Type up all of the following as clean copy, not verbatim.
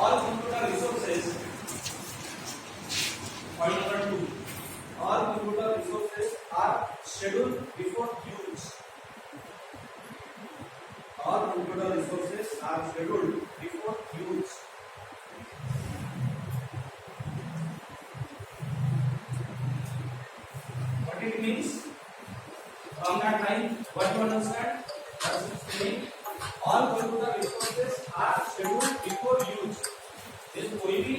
all computer resources. Point number 2. All computer resources are scheduled before use. All computer resources are scheduled before use. What it means? From that line, what you understand? That's explaining. All computer resources are scheduled before use. इस कोई भी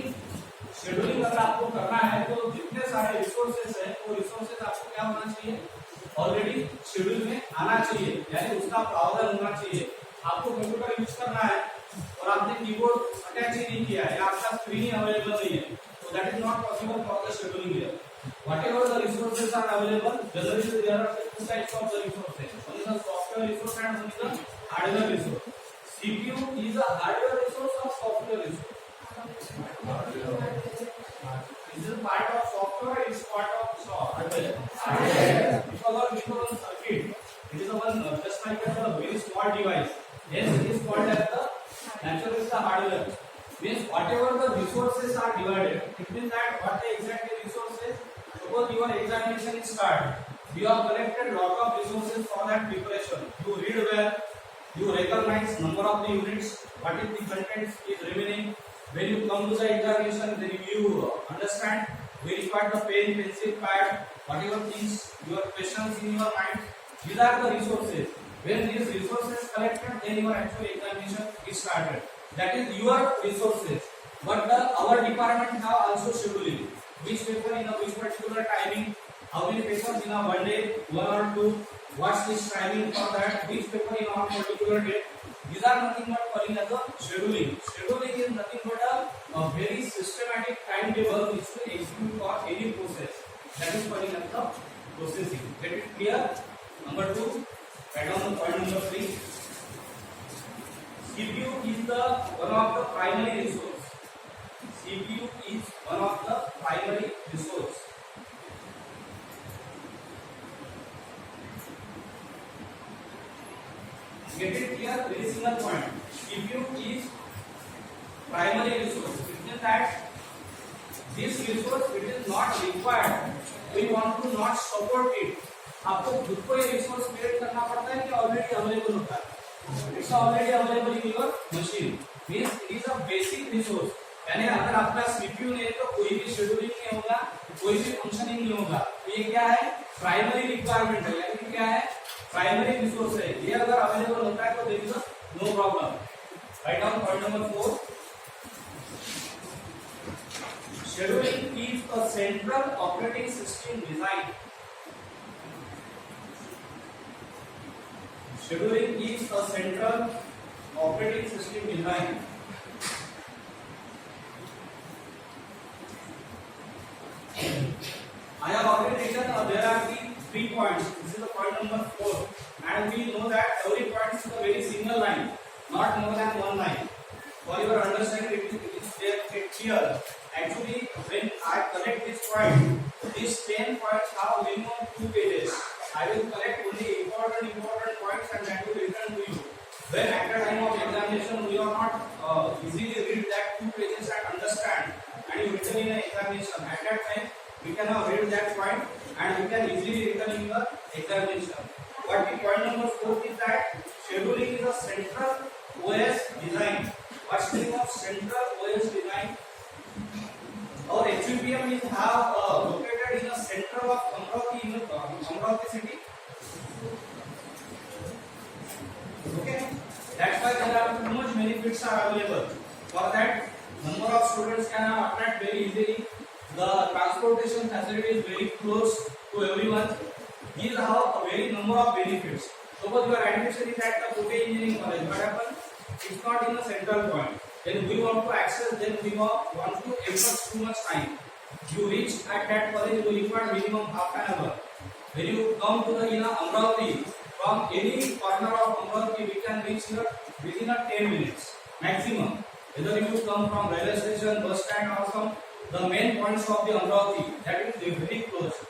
scheduling अगर आपको करना है तो जितने सारे रिसोर्सेज हैं वो रिसोर्सेज आपको क्या होना चाहिए? ऑलरेडी शेड्यूल में आना चाहिए, यानी उसका प्रावधान होना चाहिए. आपको कंप्यूटर यूज करना है और आपने कीबोर्ड अटैच ही नहीं किया है या आपका स्क्रीन ही अवेलेबल नहीं है, तो that is not possible for the scheduling here. Whatever the resources are available, generally there are two types of the resources. One is the software resource and one is the hardware resource. CPU is a hardware resource or software resource? Is it part of software or is part of hardware? Because of equivalent circuit, it is a one just like a very small device. Hence it is called as the naturally is the hardware. Means whatever the resources are divided, it means that what the exactly resources. Suppose your examination is started. You have collected lot of resources for that preparation. You read well, you recognize number of the units, what is the contents is remaining. When you come to the examination, then you understand. We require the pen, pencil, pad, whatever things, your questions in your mind. These are the resources. When these resources collected, then your actual examination is started. That is your resources. But our department have also scheduling. Which paper in a which particular timing, how many papers in a one day, one or two, what's this timing for that, which paper in a particular day. These are nothing but calling as a scheduling. Scheduling is nothing but a very systematic timetable which will execute for any process. That is calling as the processing. Get it clear? Number 2, write down the point number 3. CPU is the one of the primary resource. CPU is one of the primary resource. Get it clear? Very single point. CPU is primary resource. It means that this resource it is not required. We want to not support it. आपको खुद को ये resource create करना पड़ता है कि already available होता है? It's already available in your machine. Means it is a basic resource. यानी अगर आपका सीपीयू नहीं है तो कोई भी शेड्यूलिंग नहीं होगा, कोई भी फंक्शनिंग नहीं होगा. ये क्या है? प्राइमरी रिक्वायरमेंट है, यानी क्या है? प्राइमरी रिसोर्स है. ये अगर अवेलेबल होता है तो there is no problem. Write down point number 4. Scheduling is a central operating system design. Scheduling is a central operating system design. I have already written there are the 3 points. This is the point number 4, and we know that every point is a very single line, not more than one line. For your understanding, it is there clear. Actually, when I collect this point, these 10 points have minimum 2 pages. I will collect only important points and that will return to you. When at the time of examination we are not easily read that 2 pages and understand, and you return in an examination. At that time we can have read that point and we can easily return in the examination. But the point number 4 is that scheduling is a central OS design. What's the meaning of central OS design? Our HUPM is have located in the center of Amravati city. Okay, that's why there are too much benefits are available. For that, number of students can attract very easily. The transportation facility is very close to everyone. These have a very number of benefits. Suppose your admission is at the Kote Engineering College, what happens? It's not in the central point. Then we want to access, then we want to invest too much time. You reach at that college, you require minimum half an hour. When you come to the Amravati, from any corner of Amravati, we can reach here within 10 minutes maximum. Whether you come from railway station, bus stand, or from the main points of the Amravati, that is very close.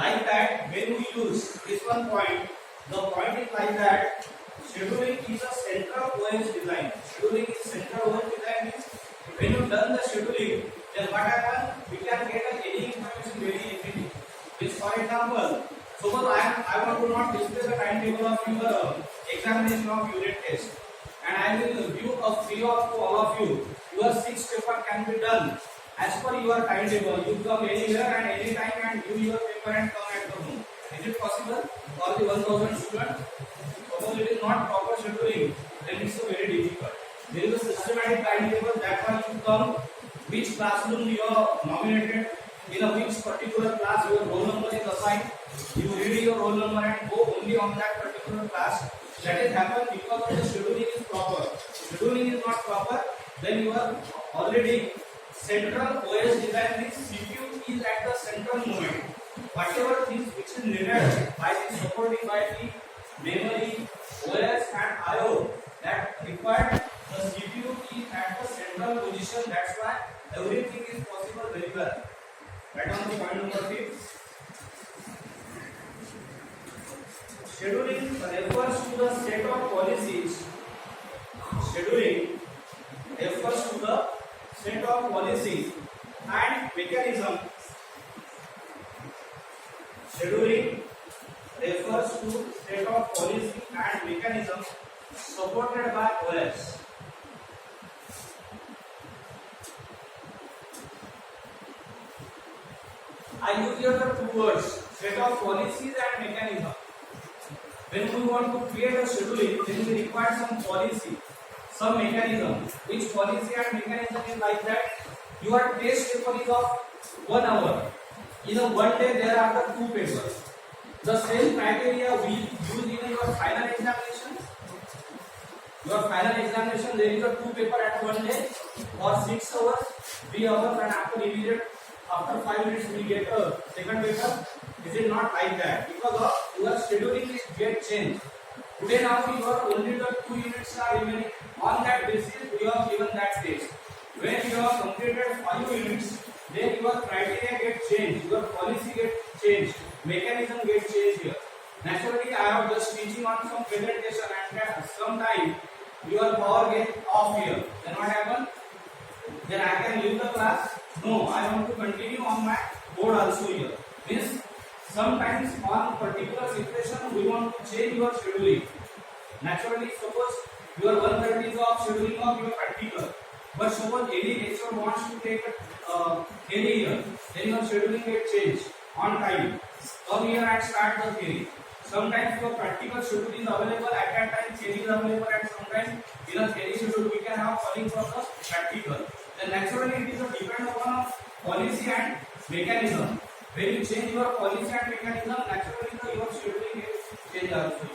Like that, when we use this one point, the point is like that. Scheduling is a central OS design. Scheduling is central OS design means it When you done the scheduling, then what happens? We can get any information very easily. Means for example, suppose I want to not display the timetable of your examination of unit test, and I will give a free of to all of you. Your 6 paper can be done as per your timetable. You come anywhere and anytime and give your paper and come at the home. Is it possible for the 1000 students? Suppose it is not proper scheduling, then it's very difficult. There is a systematic timetable that one you come, which classroom you are nominated, in a which particular class your roll number is assigned. You read your roll number and go only on that particular class. That is happen because of the scheduling is proper. Scheduling is not proper, then you are already central OS design means CPU is at the central moment. Whatever things which is needed by the supporting by the memory, OS and IO that required the CPU is at the central position. That's why everything is possible very well. Right on the point number 6. Scheduling refers to the set of policies. Scheduling refers to the set of policies and mechanism. Scheduling refers to set of policy and mechanism supported by OS. I use here the two words, set of policies and mechanism. When we want to create a scheduling, then we require some policy, some mechanism. Which policy and mechanism is like that? Your test paper is of 1 hour. In a one day, there are the 2 papers. The same criteria we use in your final examination. Your final examination, there is a 2 paper at one day for 6 hours, 3 hours, and after 5 minutes we get a second paper. Is it not like that? Because of your scheduling is get changed. Today now you are only the 2 units are remaining. On that basis we have given that test. When you have completed 5 units, then your criteria get changed, your policy get changed, mechanism get changed here. Naturally I have just teaching on some presentation and sometime your power get off here. Then what happen? Then I can leave the class. No, I want to continue on my board also here. Means sometimes on particular situation we want to change your scheduling. Naturally, suppose your 130 is of scheduling of your practical, but suppose any lecturer wants to take any year, then your scheduling get changed on time. Come here and start the theory. Sometimes your practical schedule is available at that time, theory is available, and sometimes in a theory schedule we can have calling for the practical. Then naturally it is a depend upon policy and mechanism. When you change your policy and mechanism, naturally your scheduling is changed also.